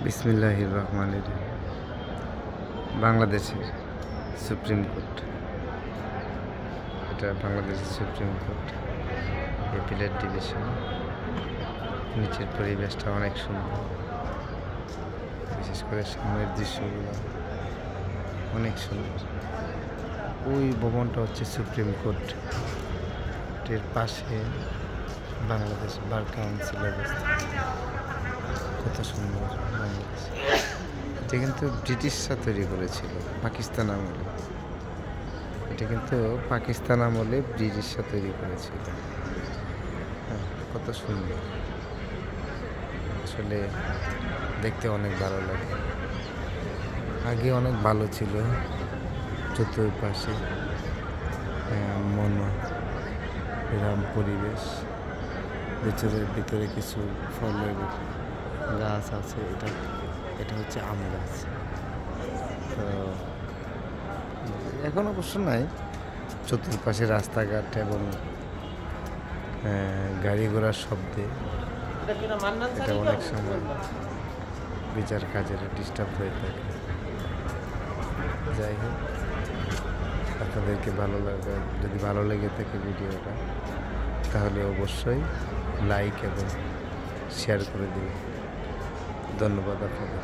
বিসমিল্লাহির রহমানির রহিম। বাংলাদেশের সুপ্রিম কোর্ট, এটা বাংলাদেশের সুপ্রিম কোর্ট, এপিলেট ডিভিশন। নিচের পরিবেশটা অনেক সুন্দর, বিশেষ করে সামনের দৃশ্যগুলো অনেক সুন্দর। ওই ভবনটা হচ্ছে সুপ্রিম কোর্ট, এর পাশে বাংলাদেশ বার কাউন্সিল অবস্থিত। কত সুন্দর বাংলাদেশ! এটা কিন্তু ব্রিটিশরা তৈরি করেছিল পাকিস্তান আমলে। এটা কিন্তু পাকিস্তান আমলে ব্রিটিশরা তৈরি করেছিল। হ্যাঁ, কত সুন্দর! আসলে দেখতে অনেক ভালো লাগে। আগে অনেক ভালো ছিল, চতুর্পাশে মনোরম পরিবেশ, ভিতরে কিছু ফলের গাছ আছে। এটা হচ্ছে আম গাছ। তো এখন অবশ্য নাই। চতুর্পাশে রাস্তাঘাট এবং গাড়ি ঘোড়ার শব্দে এটা অনেক সময় বিচার কাজের ডিস্টার্ব হয়ে থাকে। যাই হোক, আপনাদেরকে যদি ভালো লেগে থাকে ভিডিওটা, তাহলে অবশ্যই লাইক এবং শেয়ার করে দিন। ধন্যবাদ আপনাদের।